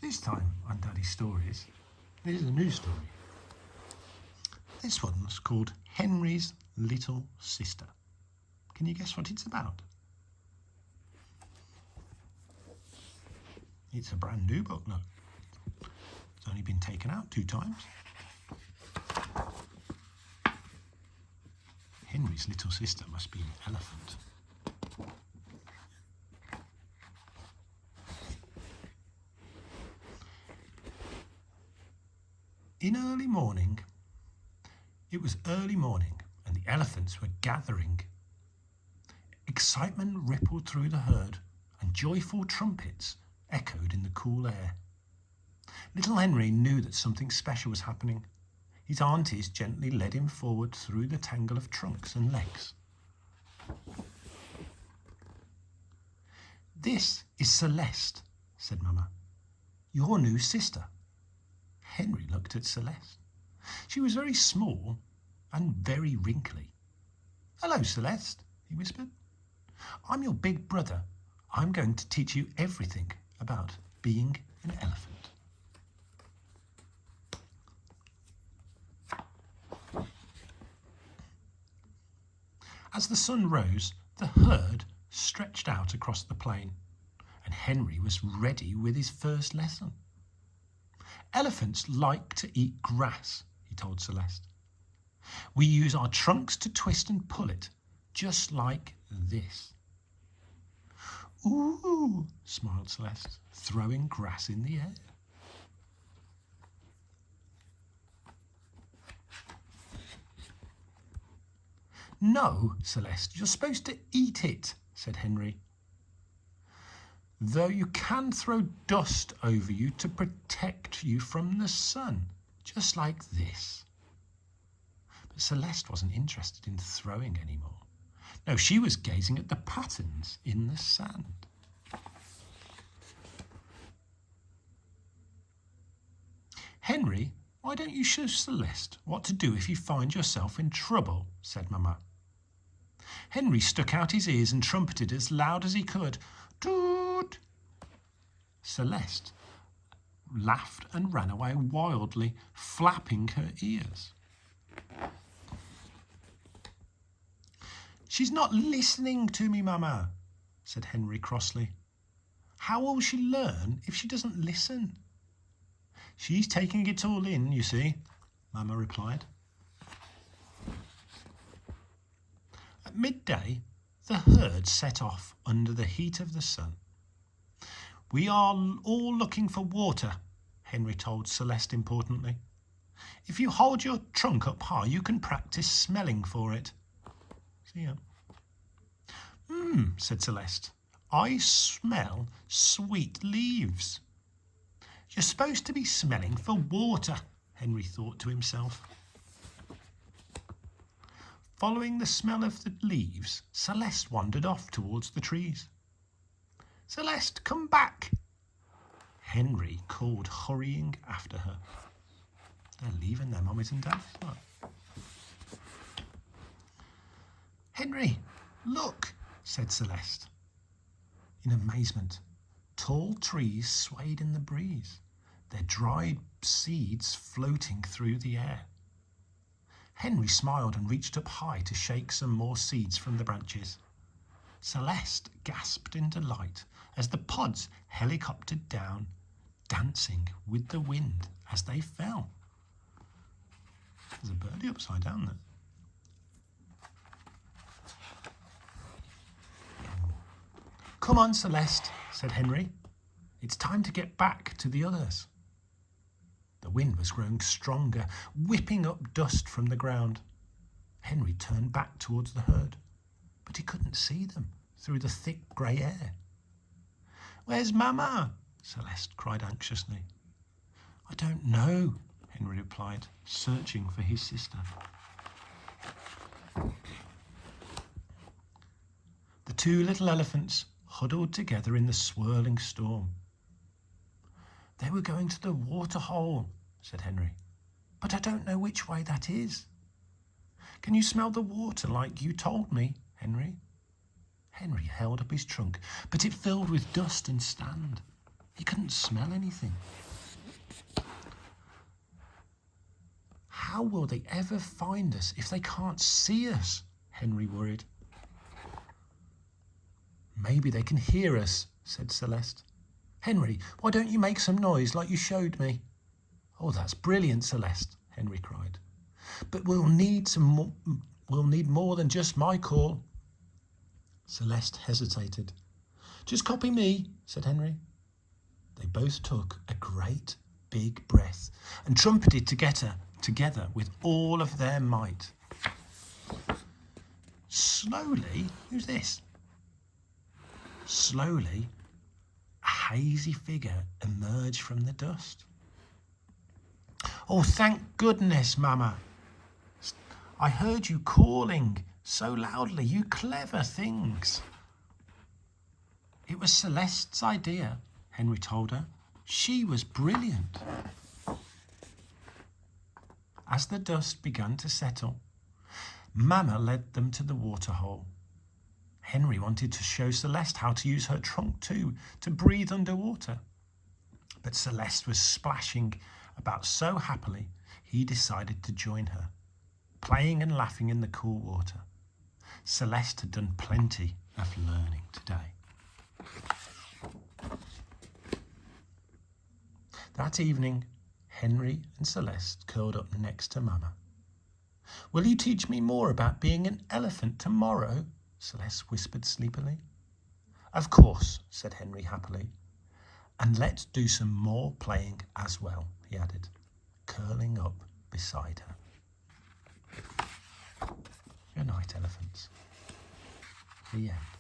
This time on Daddy's Stories, there's a new story. This one's called Henry's Little Sister. Can you guess what it's about? It's a brand new book, look. It's only been taken out 2 times. Henry's little sister must be an elephant. In early morning, it was early morning and the elephants were gathering. Excitement rippled through the herd and joyful trumpets echoed in the cool air. Little Henry knew that something special was happening. His aunties gently led him forward through the tangle of trunks and legs. "This is Celeste," said Mama, "your new sister." Henry looked at Celeste. She was very small and very wrinkly. "Hello, Celeste," he whispered. "I'm your big brother. I'm going to teach you everything about being an elephant." As the sun rose, the herd stretched out across the plain, and Henry was ready with his first lesson. "Elephants like to eat grass," he told Celeste. "We use our trunks to twist and pull it, just like this." "Ooh," smiled Celeste, throwing grass in the air. "No, Celeste, you're supposed to eat it," said Henry. "Though you can throw dust over you to protect you from the sun, just like this." But Celeste wasn't interested in throwing anymore. No, she was gazing at the patterns in the sand. "Henry, why don't you show Celeste what to do if you find yourself in trouble?" said Mama. Henry stuck out his ears and trumpeted as loud as he could. "Toot!" Celeste laughed and ran away wildly, flapping her ears. "She's not listening to me, Mama," said Henry crossly. "How will she learn if she doesn't listen?" "She's taking it all in, you see," Mama replied. At midday, the herd set off under the heat of the sun. "We are all looking for water," Henry told Celeste importantly. "If you hold your trunk up high, you can practice smelling for it." See ya. Said Celeste. "I smell sweet leaves." "You're supposed to be smelling for water," Henry thought to himself. Following the smell of the leaves, Celeste wandered off towards the trees. "Celeste, come back!" Henry called, hurrying after her. They're leaving their mummies and dads. Look. "Henry, look!" said Celeste. In amazement, tall trees swayed in the breeze, their dried seeds floating through the air. Henry smiled and reached up high to shake some more seeds from the branches. Celeste gasped in delight as the pods helicoptered down, dancing with the wind as they fell. There's a birdie upside down there. "Come on, Celeste," said Henry. "It's time to get back to the others." The wind was growing stronger, whipping up dust from the ground. Henry turned back towards the herd, but he couldn't see them through the thick grey air. "Where's Mama?" Celeste cried anxiously. "I don't know," Henry replied, searching for his sister. The 2 little elephants huddled together in the swirling storm. "They were going to the water hole," said Henry, "but I don't know which way that is." "Can you smell the water like you told me, Henry?" Henry held up his trunk, but it filled with dust and sand. He couldn't smell anything. How will they ever find us if they can't see us? Henry worried. Maybe they can hear us, said Celeste. Henry, why don't you make some noise like you showed me? Oh, that's brilliant, Celeste, Henry cried. But we'll need more than just my call. Celeste hesitated. Just copy me, said Henry. They both took a great big breath and trumpeted together with all of their might. Slowly, who's this? Slowly, a hazy figure emerged from the dust. Oh, thank goodness, Mama. I heard you calling so loudly, you clever things. It was Celeste's idea, Henry told her. She was brilliant. As the dust began to settle, Mama led them to the waterhole. Henry wanted to show Celeste how to use her trunk too, to breathe underwater. But Celeste was splashing about so happily, he decided to join her, playing and laughing in the cool water. Celeste had done plenty of learning today. That evening, Henry and Celeste curled up next to Mama. Will you teach me more about being an elephant tomorrow? Celeste whispered sleepily. Of course, said Henry happily. And let's do some more playing as well, he added, curling up beside her. Good night, elephants. The end.